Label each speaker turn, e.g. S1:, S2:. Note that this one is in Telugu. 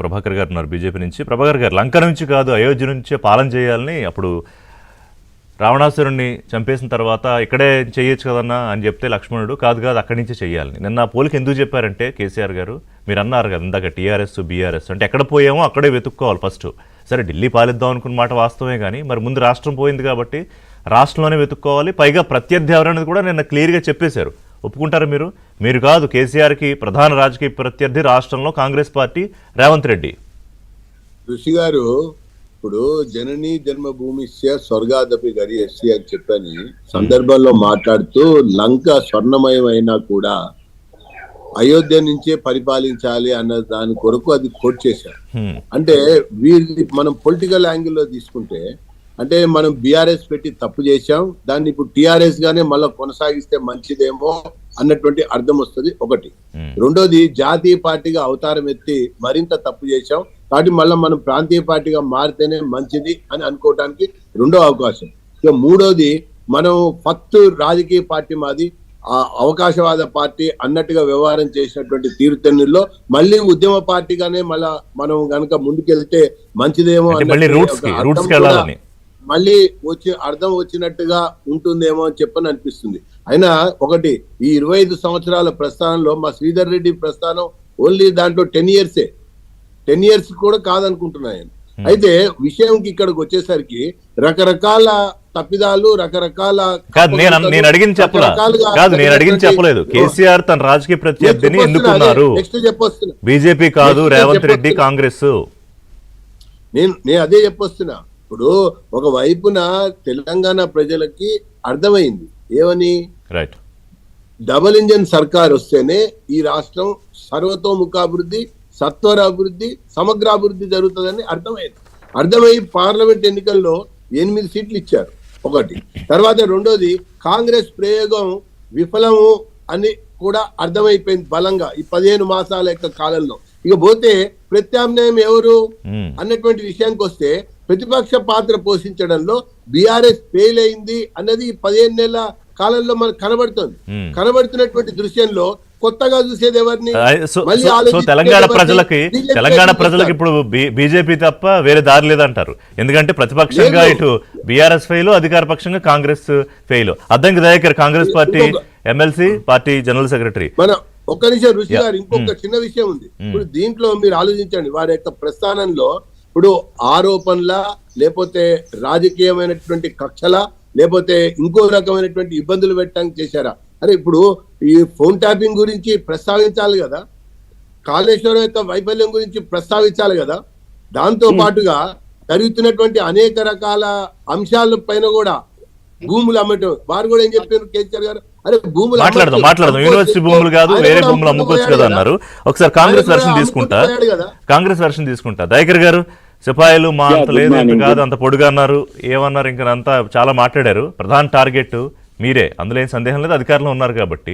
S1: ప్రభాకర్ గారు ఉన్నారు బీజేపీ నుంచి. ప్రభాకర్ గారు, లంక నుంచి కాదు అయోధ్య నుంచే పాలన చేయాలని అప్పుడు రావణాసురుణ్ణి చంపేసిన తర్వాత ఇక్కడే చేయొచ్చు కదన్నా అని చెప్తే లక్ష్మణుడు కాదు కాదు అక్కడి నుంచే చేయాలని. నిన్న ఆ పోలికి ఎందుకు చెప్పారంటే కేసీఆర్ గారు, మీరు అన్నారు కదా ఇందాక టీఆర్ఎస్ బీఆర్ఎస్ అంటే ఎక్కడ పోయామో అక్కడే వెతుక్కోవాలి ఫస్ట్. సరే ఢిల్లీ పాలిద్దాం అనుకున్న మాట వాస్తవమే, కానీ మరి ముందు రాష్ట్రం పోయింది కాబట్టి రాష్ట్రంలోనే వెతుక్కోవాలి. పైగా ప్రత్యర్థి ఎవరనేది కూడా నిన్న క్లియర్గా చెప్పేశారు. ఒప్పుకుంటారు మీరు? మీరు కాదు, కేసీఆర్కి ప్రధాన రాజకీయ ప్రత్యర్థి రాష్ట్రంలో కాంగ్రెస్ పార్టీ రేవంత్ రెడ్డి.
S2: ఋషి గారు, ఇప్పుడు జననీ జన్మభూమిస్య స్వర్గాదపి గరియస్య అని చెప్పని సందర్భంలో మాట్లాడుతూ లంక స్వర్ణమయం అయినా కూడా అయోధ్య నుంచే పరిపాలించాలి అన్న దాని కొరకు అది కోట్ చేశారు. అంటే వీరి మనం పొలిటికల్ యాంగిల్లో తీసుకుంటే, అంటే మనం బీఆర్ఎస్ పెట్టి తప్పు చేశాం, దాన్ని ఇప్పుడు టీఆర్ఎస్ గానే మళ్ళీ కొనసాగిస్తే మంచిదేమో అన్నటువంటి అర్థం వస్తుంది ఒకటి. రెండోది, జాతీయ పార్టీగా అవతారం ఎత్తి మరింత తప్పు చేశాం కాబట్టి మళ్ళీ మనం ప్రాంతీయ పార్టీగా మారితేనే మంచిది అని అనుకోవడానికి రెండో అవకాశం. ఇక మూడోది, మనం ఫస్ట్ రాజకీయ పార్టీ మాది అవకాశవాద పార్టీ అన్నట్టుగా వ్యవహారం చేసినటువంటి తీరుతెన్నుల్లో మళ్ళీ ఉద్యమ పార్టీగానే మళ్ళా మనం గనక ముందుకెళ్తే మంచిదేమో మళ్ళీ వచ్చి అర్థం వచ్చినట్టుగా ఉంటుందేమో అని చెప్పని అనిపిస్తుంది. అయినా ఒకటి, ఈ 25 సంవత్సరాల ప్రస్థానంలో మా శ్రీధర్ రెడ్డి ప్రస్థానం ఓన్లీ దాంట్లో 10 ఇయర్స్ కూడా కాదనుకుంటున్నాను. అయితే విషయంకి ఇక్కడికి వచ్చేసరికి రకరకాల తప్పిదాలు, రకరకాల
S1: నేను అడిగింది చెప్పలేదు. కేసీఆర్ తన రాజకీయ ప్రత్యర్థిని ఎందుకున్నారు?
S2: నెక్స్ట్ చెప్పొస్తున్నా,
S1: బీజేపీ కాదు రేవంత్ రెడ్డి కాంగ్రెస్.
S2: నేను అదే చెప్పొస్తున్నా. ఇప్పుడు ఒక వైపున తెలంగాణ ప్రజలకి అర్థమైంది ఏమని,
S1: రైట్,
S2: డబుల్ ఇంజన్ సర్కార్ వస్తేనే ఈ రాష్ట్రం సర్వతోముఖాభివృద్ధి, సత్వర అభివృద్ధి, సమగ్ర అభివృద్ధి జరుగుతుందని అర్థమై పార్లమెంట్ ఎన్నికల్లో 8 సీట్లు ఇచ్చారు ఒకటి. తర్వాత రెండోది, కాంగ్రెస్ ప్రయోగం విఫలము అని కూడా అర్థమైపోయింది బలంగా ఈ 15 మాసాల యొక్క కాలంలో. ఇక పోతే ప్రత్యామ్నాయం ఎవరు అన్నటువంటి విషయానికి వస్తే, ప్రతిపక్ష పాత్ర పోషించడంలో బీఆర్ఎస్ ఫెయిల్ అయింది అన్నది 15 నెలల కాలంలో మనకు కనబడుతున్నటువంటి దృశ్యంలో కొత్తగా చూసేది ఎవరిని?
S1: తెలంగాణ ప్రజలకి ఇప్పుడు బీజేపీ తప్ప వేరే దారి లేదంటారు. ఎందుకంటే ప్రతిపక్షంగా ఇటు బీఆర్ఎస్ ఫెయిల్, అధికార పక్షంగా Congress fail. Addanki Dayakar Congress party MLC, party general secretary.
S2: ఒక్క నిమిషం ఋషి గారు, ఇంకొక చిన్న విషయం ఉంది. ఇప్పుడు దీంట్లో మీరు ఆలోచించండి, వారి యొక్క ప్రస్థానంలో ఇప్పుడు ఆరోపణల, లేకపోతే రాజకీయమైనటువంటి కక్షల, లేకపోతే ఇంకో రకమైనటువంటి ఇబ్బందులు పెట్టడానికి చేశారా? అరే ఇప్పుడు ఈ ఫోన్ ట్యాపింగ్ గురించి ప్రస్తావించాలి కదా, కాళేశ్వరం యొక్క వైఫల్యం గురించి ప్రస్తావించాలి కదా, దాంతో పాటుగా జరుగుతున్నటువంటి అనేక రకాల అంశాల పైన కూడా భూములు అమ్మటం. వారు కూడా ఏం చెప్పారు కేసీఆర్ గారు, అరే భూములు
S1: మాట్లాడదాం, యూనివర్సిటీ భూములు కాదు వేరే భూములు అమ్ముకోవచ్చు కదా అన్నారు. ఒకసారి కాంగ్రెస్ వెర్షన్ తీసుకుంటా. దయాకర్ గారు, సిపాయిలు మా అంత లేదు కాదు అంత పొడుగా అన్నారు, ఏమన్నారు, ఇంకా అంతా చాలా మాట్లాడారు. ప్రధాన టార్గెట్ మీరే, అందులో ఏం సందేహం లేదు, అధికారంలో ఉన్నారు కాబట్టి.